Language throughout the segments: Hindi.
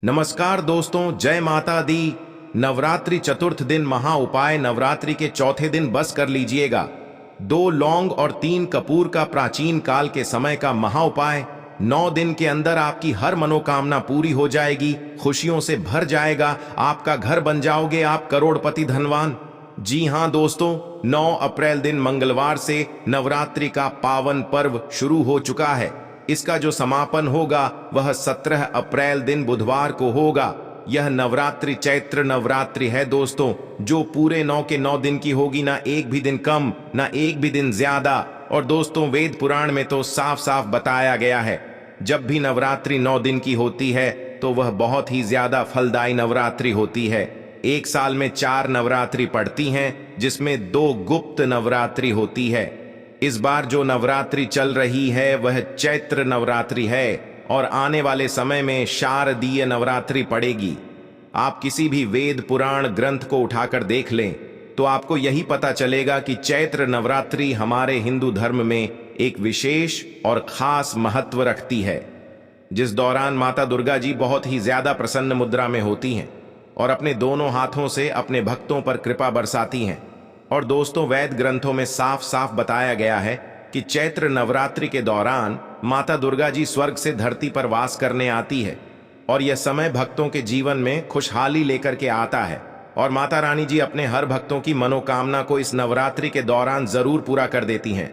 नमस्कार दोस्तों, जय माता दी। नवरात्रि चतुर्थ दिन महा उपाय। नवरात्रि के चौथे दिन बस कर लीजिएगा 2 लौंग और 3 कपूर का प्राचीन काल के समय का महा उपाय। 9 दिन के अंदर आपकी हर मनोकामना पूरी हो जाएगी, खुशियों से भर जाएगा, आपका घर बन जाओगे, आप करोड़पति धनवान। जी हां दोस्तों, 9 अप्रैल दिन मंगलवार से नवरात्रि का पावन पर्व शुरू हो चुका है। इसका जो समापन होगा वह 17 अप्रैल दिन बुधवार को होगा। यह नवरात्रि चैत्र नवरात्रि है दोस्तों, जो पूरे 9 के 9 दिन की होगी, ना एक भी दिन कम ना एक भी दिन ज्यादा। और दोस्तों, वेद पुराण में तो साफ साफ बताया गया है, जब भी नवरात्रि 9 दिन की होती है तो वह बहुत ही ज्यादा फलदायी नवरात्रि होती है। एक साल में 4 नवरात्रि पड़ती हैं, जिसमें 2 गुप्त नवरात्रि होती है। इस बार जो नवरात्रि चल रही है वह चैत्र नवरात्रि है और आने वाले समय में शारदीय नवरात्रि पड़ेगी। आप किसी भी वेद पुराण ग्रंथ को उठाकर देख लें तो आपको यही पता चलेगा कि चैत्र नवरात्रि हमारे हिंदू धर्म में एक विशेष और खास महत्व रखती है, जिस दौरान माता दुर्गा जी बहुत ही ज्यादा प्रसन्न मुद्रा में होती हैं और अपने दोनों हाथों से अपने भक्तों पर कृपा बरसाती हैं। और दोस्तों, वेद ग्रंथों में साफ साफ बताया गया है कि चैत्र नवरात्रि के दौरान माता दुर्गा जी स्वर्ग से धरती पर वास करने आती है और यह समय भक्तों के जीवन में खुशहाली लेकर के आता है। और माता रानी जी अपने हर भक्तों की मनोकामना को इस नवरात्रि के दौरान जरूर पूरा कर देती हैं।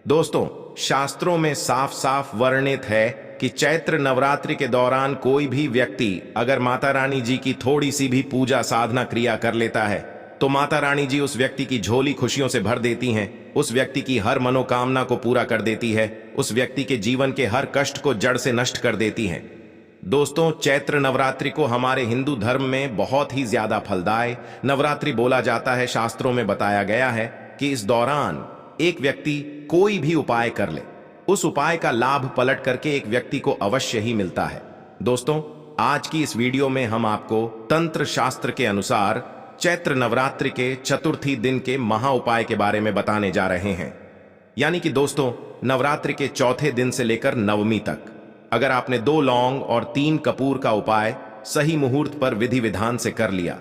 दोस्तों, शास्त्रों में साफ साफ वर्णित है कि चैत्र नवरात्रि के दौरान कोई भी व्यक्ति अगर माता रानी जी की थोड़ी सी भी पूजा साधना क्रिया कर लेता है तो माता रानी जी उस व्यक्ति की झोली खुशियों से भर देती हैं, उस व्यक्ति की हर मनोकामना को पूरा कर देती है, उस व्यक्ति के जीवन के हर कष्ट को जड़ से नष्ट कर देती हैं। दोस्तों, चैत्र नवरात्रि को हमारे हिंदू धर्म में बहुत ही ज्यादा फलदायी नवरात्रि बोला जाता है। शास्त्रों में बताया गया है कि इस दौरान एक व्यक्ति कोई भी उपाय कर ले, उस उपाय का लाभ पलट करके एक व्यक्ति को अवश्य ही मिलता है। दोस्तों, आज की इस वीडियो में हम आपको तंत्र शास्त्र के अनुसार चैत्र नवरात्रि के चतुर्थी दिन के महा उपाय के बारे में बताने जा रहे हैं। यानी कि दोस्तों, नवरात्रि के चौथे दिन से लेकर नवमी तक अगर आपने 2 लौंग और 3 कपूर का उपाय सही मुहूर्त पर विधि विधान से कर लिया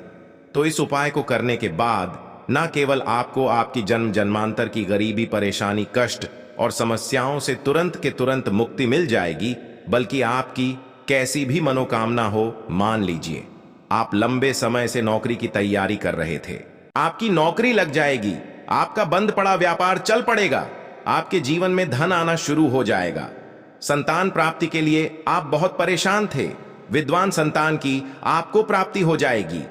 तो इस उपाय को करने के बाद न केवल आपको आपकी जन्म जन्मांतर की गरीबी, परेशानी, कष्ट और समस्याओं से तुरंत के तुरंत मुक्ति मिल जाएगी, बल्कि आपकी कैसी भी मनोकामना हो, मान लीजिए आप लंबे समय से नौकरी की तैयारी कर रहे थे, आपकी नौकरी लग जाएगी, आपका बंद पड़ा व्यापार चल पड़ेगा, आपके जीवन में धन आना शुरू हो जाएगा। संतान प्राप्ति के लिए आप बहुत परेशान थे, विद्वान संतान की आपको प्राप्ति हो जाएगी।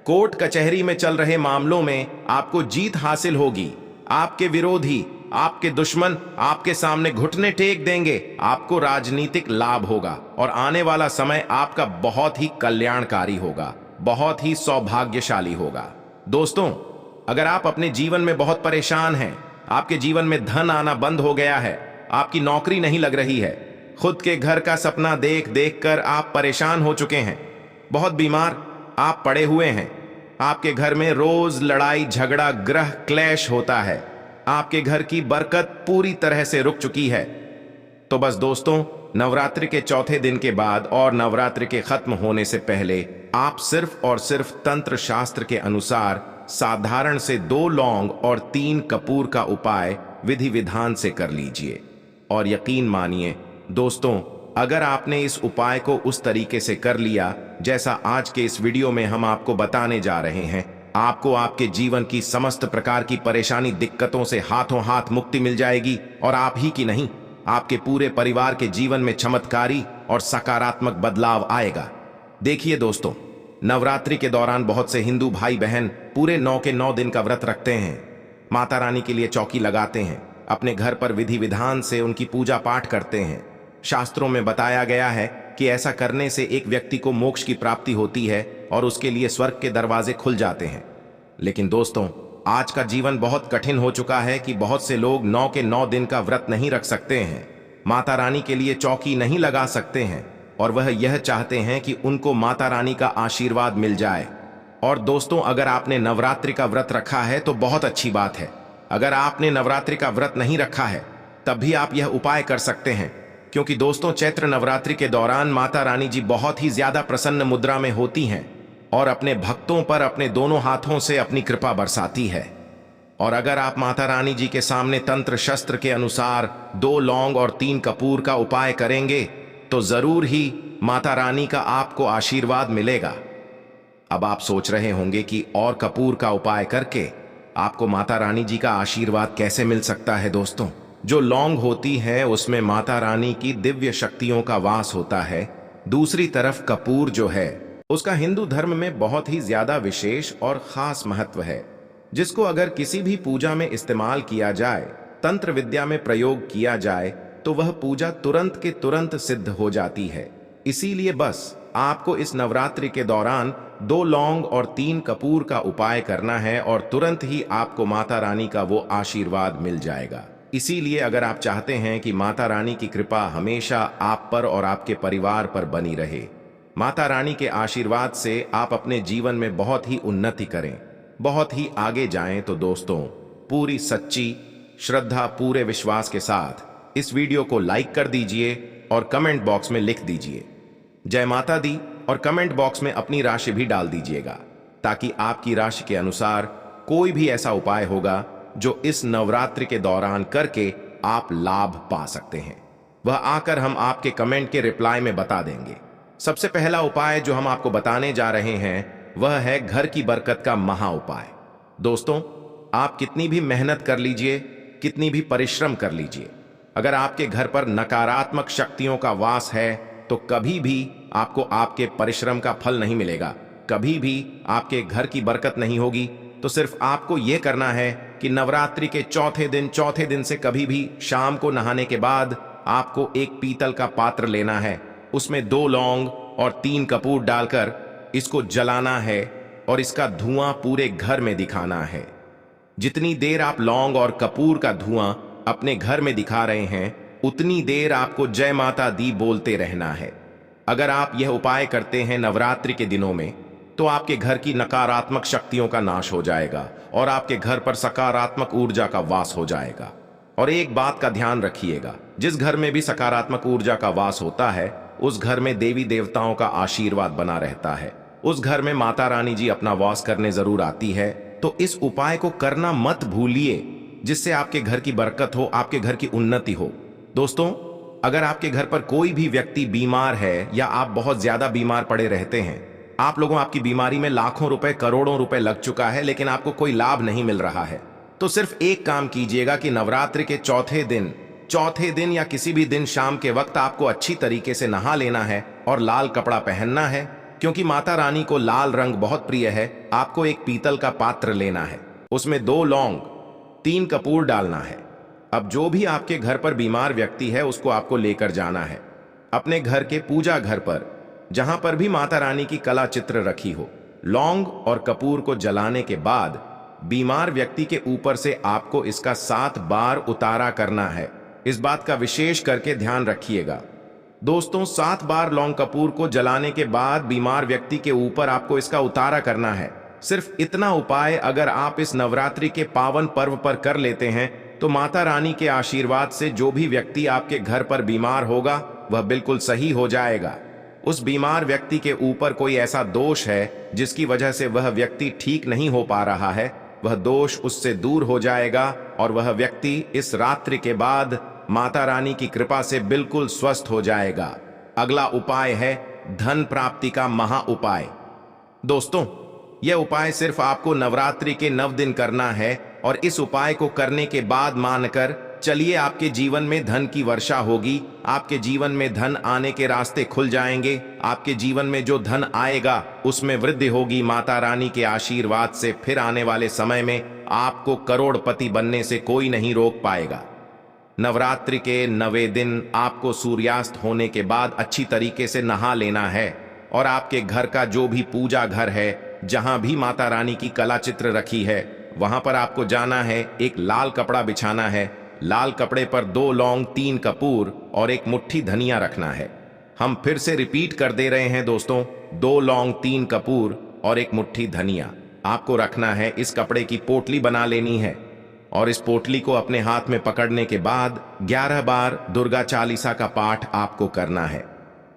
कोर्ट कचहरी में चल रहे मामलों में आपको जीत हासिल होगी। आपके विरोधी, आपके दुश्मन आपके सामने घुटने टेक देंगे, आपको राजनीतिक लाभ होगा और आने वाला समय आपका बहुत ही कल्याणकारी होगा, बहुत ही सौभाग्यशाली होगा। दोस्तों, अगर आप अपने जीवन में बहुत परेशान हैं, आपके जीवन में धन आना बंद हो गया है, आपकी नौकरी नहीं लग रही है, खुद के घर का सपना देख देख कर आप परेशान हो चुके हैं, बहुत बीमार आप पड़े हुए हैं, आपके घर में रोज लड़ाई झगड़ा ग्रह क्लेश होता है, आपके घर की बरकत पूरी तरह से रुक चुकी है, तो बस दोस्तों, नवरात्रि के चौथे दिन के बाद और नवरात्रि के खत्म होने से पहले आप सिर्फ और सिर्फ तंत्र शास्त्र के अनुसार साधारण से 2 लौंग और 3 कपूर का उपाय विधि विधान से कर लीजिए। और यकीन मानिए दोस्तों, अगर आपने इस उपाय को उस तरीके से कर लिया जैसा आज के इस वीडियो में हम आपको बताने जा रहे हैं, आपको आपके जीवन की समस्त प्रकार की परेशानी दिक्कतों से हाथों हाथ मुक्ति मिल जाएगी और आप ही की नहीं, आपके पूरे परिवार के जीवन में चमत्कारी और सकारात्मक बदलाव आएगा। देखिए दोस्तों, नवरात्रि के दौरान बहुत से हिंदू भाई बहन पूरे 9 के 9 दिन का व्रत रखते हैं, माता रानी के लिए चौकी लगाते हैं, अपने घर पर विधि विधान से उनकी पूजा पाठ करते हैं। शास्त्रों में बताया गया है कि ऐसा करने से एक व्यक्ति को मोक्ष की प्राप्ति होती है और उसके लिए स्वर्ग के दरवाजे खुल जाते हैं। लेकिन दोस्तों, आज का जीवन बहुत कठिन हो चुका है कि बहुत से लोग 9 के 9 दिन का व्रत नहीं रख सकते हैं, माता रानी के लिए चौकी नहीं लगा सकते हैं और वह यह चाहते हैं कि उनको माता रानी का आशीर्वाद मिल जाए। और दोस्तों, अगर आपने नवरात्रि का व्रत रखा है तो बहुत अच्छी बात है। अगर आपने नवरात्रि का व्रत नहीं रखा है तब भी आप यह उपाय कर सकते हैं, क्योंकि दोस्तों चैत्र नवरात्रि के दौरान माता रानी जी बहुत ही ज्यादा प्रसन्न मुद्रा में होती हैं और अपने भक्तों पर अपने दोनों हाथों से अपनी कृपा बरसाती है। और अगर आप माता रानी जी के सामने तंत्र शस्त्र के अनुसार 2 लौंग और 3 कपूर का उपाय करेंगे तो जरूर ही माता रानी का आपको आशीर्वाद मिलेगा। अब आप सोच रहे होंगे कि और कपूर का उपाय करके आपको माता रानी जी का आशीर्वाद कैसे मिल सकता है। दोस्तों, जो लौंग होती है उसमें माता रानी की दिव्य शक्तियों का वास होता है। दूसरी तरफ कपूर जो है उसका हिंदू धर्म में बहुत ही ज्यादा विशेष और खास महत्व है, जिसको अगर किसी भी पूजा में इस्तेमाल किया जाए, तंत्र विद्या में प्रयोग किया जाए तो वह पूजा तुरंत के तुरंत सिद्ध हो जाती है। इसीलिए बस आपको इस नवरात्रि के दौरान 2 लौंग और 3 कपूर का उपाय करना है और तुरंत ही आपको माता रानी का वो आशीर्वाद मिल जाएगा। इसीलिए अगर आप चाहते हैं कि माता रानी की कृपा हमेशा आप पर और आपके परिवार पर बनी रहे, माता रानी के आशीर्वाद से आप अपने जीवन में बहुत ही उन्नति करें, बहुत ही आगे जाएं, तो दोस्तों पूरी सच्ची श्रद्धा पूरे विश्वास के साथ इस वीडियो को लाइक कर दीजिए और कमेंट बॉक्स में लिख दीजिए जय माता दी और कमेंट बॉक्स में अपनी राशि भी डाल दीजिएगा, ताकि आपकी राशि के अनुसार कोई भी ऐसा उपाय होगा जो इस नवरात्रि के दौरान करके आप लाभ पा सकते हैं, वह आकर हम आपके कमेंट के रिप्लाई में बता देंगे। सबसे पहला उपाय जो हम आपको बताने जा रहे हैं वह है घर की बरकत का महा उपाय। दोस्तों, आप कितनी भी मेहनत कर लीजिए, कितनी भी परिश्रम कर लीजिए, अगर आपके घर पर नकारात्मक शक्तियों का वास है तो कभी भी आपको आपके परिश्रम का फल नहीं मिलेगा, कभी भी आपके घर की बरकत नहीं होगी। तो सिर्फ आपको यह करना है कि नवरात्रि के चौथे दिन से कभी भी शाम को नहाने के बाद आपको एक पीतल का पात्र लेना है, उसमें 2 लौंग और 3 कपूर डालकर इसको जलाना है और इसका धुआं पूरे घर में दिखाना है। जितनी देर आप लौंग और कपूर का धुआं अपने घर में दिखा रहे हैं, उतनी देर आपको जय माता दी बोलते रहना है। अगर आप यह उपाय करते हैं नवरात्रि के दिनों में तो आपके घर की नकारात्मक शक्तियों का नाश हो जाएगा और आपके घर पर सकारात्मक ऊर्जा का वास हो जाएगा। और एक बात का ध्यान रखिएगा, जिस घर में भी सकारात्मक ऊर्जा का वास होता है उस घर में देवी देवताओं का आशीर्वाद बना रहता है, उस घर में माता रानी जी अपना वास करने जरूर आती है। तो इस उपाय को करना मत भूलिए, जिससे आपके घर की बरकत हो, आपके घर की उन्नति हो। दोस्तों, अगर आपके घर पर कोई भी व्यक्ति बीमार है या आप बहुत ज्यादा बीमार पड़े रहते हैं, आप लोगों आपकी बीमारी में लाखों रुपए करोड़ों रुपए लग चुका है लेकिन आपको कोई लाभ नहीं मिल रहा है, तो सिर्फ एक काम कीजिएगा कि नवरात्रि के चौथे दिन या किसी भी दिन शाम के वक्त आपको अच्छी तरीके से नहा लेना है और लाल कपड़ा पहनना है, क्योंकि माता रानी को लाल रंग बहुत प्रिय है। आपको एक पीतल का पात्र लेना है, उसमें 2 लौंग 3 कपूर डालना है। अब जो भी आपके घर पर बीमार व्यक्ति है उसको आपको लेकर जाना है अपने घर के पूजा घर पर, जहां पर भी माता रानी की कला चित्र रखी हो। लौंग और कपूर को जलाने के बाद बीमार व्यक्ति के ऊपर से आपको इसका 7 बार उतारा करना है। इस बात का विशेष करके ध्यान रखिएगा दोस्तों, 7 बार लौंग कपूर को जलाने के बाद बीमार व्यक्ति के ऊपर आपको इसका उतारा करना है। सिर्फ इतना उपाय अगर आप इस नवरात्रि के पावन पर्व पर कर लेते हैं तो माता रानी के आशीर्वाद से जो भी व्यक्ति आपके घर पर बीमार होगा वह बिल्कुल सही हो जाएगा। उस बीमार व्यक्ति के ऊपर कोई ऐसा दोष है जिसकी वजह से वह व्यक्ति ठीक नहीं हो पा रहा है, वह दोष उससे दूर हो जाएगा और वह व्यक्ति इस रात्रि के बाद माता रानी की कृपा से बिल्कुल स्वस्थ हो जाएगा। अगला उपाय है धन प्राप्ति का महा उपाय। दोस्तों, यह उपाय सिर्फ आपको नवरात्रि के 9 दिन करना है और इस उपाय को करने के बाद मानकर चलिए आपके जीवन में धन की वर्षा होगी, आपके जीवन में धन आने के रास्ते खुल जाएंगे, आपके जीवन में जो धन आएगा उसमें वृद्धि होगी। माता रानी के आशीर्वाद से फिर आने वाले समय में आपको करोड़पति बनने से कोई नहीं रोक पाएगा। नवरात्रि के 9वें दिन आपको सूर्यास्त होने के बाद अच्छी तरीके से नहा लेना है और आपके घर का जो भी पूजा घर है, जहां भी माता रानी की कला चित्र रखी है, वहां पर आपको जाना है। एक लाल कपड़ा बिछाना है, लाल कपड़े पर 2 लौंग 3 कपूर और एक मुट्ठी धनिया रखना है। हम फिर से रिपीट कर दे रहे हैं दोस्तों, 2 लौंग 3 कपूर और एक मुट्ठी धनिया आपको रखना है। इस कपड़े की पोटली बना लेनी है, और इस पोटली को अपने हाथ में पकड़ने के बाद 11 बार दुर्गा चालीसा का पाठ आपको करना है।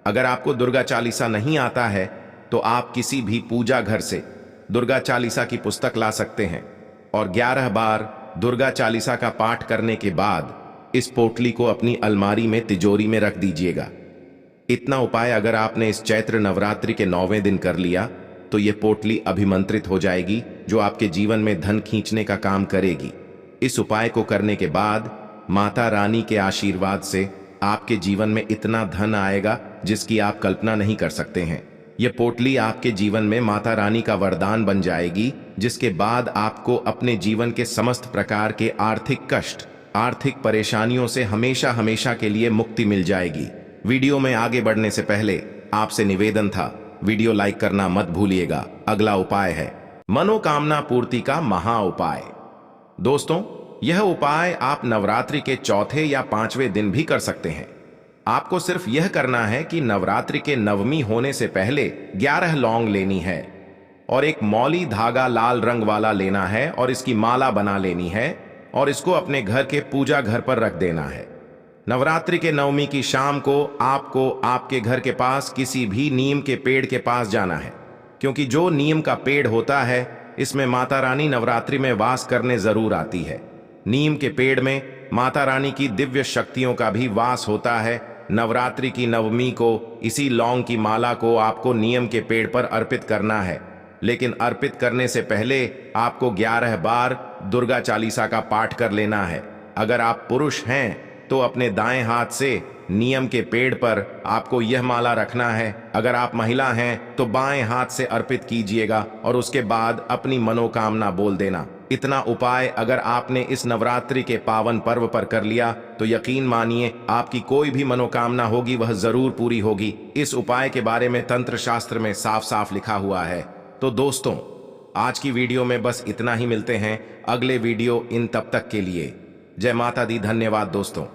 अगर आपको दुर्गा चालीसा नहीं आता है तो आप किसी भी पूजा घर से दुर्गा चालीसा की पुस्तक ला सकते हैं और 11 बार दुर्गा चालीसा का पाठ करने के बाद इस पोटली को अपनी अलमारी में तिजोरी में रख दीजिएगा। इतना उपाय अगर आपने इस चैत्र नवरात्रि के 9वें दिन कर लिया तो यह पोटली अभिमंत्रित हो जाएगी, जो आपके जीवन में धन खींचने का काम करेगी। इस उपाय को करने के बाद माता रानी के आशीर्वाद से आपके जीवन में इतना धन आएगा जिसकी आप कल्पना नहीं कर सकते हैं। यह पोटली आपके जीवन में माता रानी का वरदान बन जाएगी, जिसके बाद आपको अपने जीवन के समस्त प्रकार के आर्थिक कष्ट, आर्थिक परेशानियों से हमेशा हमेशा के लिए मुक्ति मिल जाएगी। वीडियो में आगे बढ़ने से पहले आपसे निवेदन था, वीडियो लाइक करना मत भूलिएगा। अगला उपाय है मनोकामना पूर्ति का महा उपाय। दोस्तों, यह उपाय आप नवरात्रि के चौथे या 5वें दिन भी कर सकते हैं। आपको सिर्फ यह करना है कि नवरात्रि के 9वीं होने से पहले 11 लौंग लेनी है और एक मौली धागा लाल रंग वाला लेना है और इसकी माला बना लेनी है और इसको अपने घर के पूजा घर पर रख देना है। नवरात्रि के 9वीं की शाम को आपको आपके घर के पास किसी भी नीम के पेड़ के पास जाना है, क्योंकि जो नीम का पेड़ होता है इसमें माता रानी नवरात्रि में वास करने जरूर आती है। नीम के पेड़ में माता रानी की दिव्य शक्तियों का भी वास होता है। नवरात्रि की 9वीं को इसी लौंग की माला को आपको नीम के पेड़ पर अर्पित करना है, लेकिन अर्पित करने से पहले आपको 11 बार दुर्गा चालीसा का पाठ कर लेना है। अगर आप पुरुष हैं तो अपने दाएं हाथ से नीम के पेड़ पर आपको यह माला रखना है। अगर आप महिला हैं तो बाएं हाथ से अर्पित कीजिएगा और उसके बाद अपनी मनोकामना बोल देना। इतना उपाय अगर आपने इस नवरात्रि के पावन पर्व पर कर लिया तो यकीन मानिए आपकी कोई भी मनोकामना होगी वह जरूर पूरी होगी। इस उपाय के बारे में तंत्र शास्त्र में साफ साफ लिखा हुआ है। तो दोस्तों, आज की वीडियो में बस इतना ही। मिलते हैं अगले वीडियो इन तब तक के लिए। जय माता दी। धन्यवाद दोस्तों।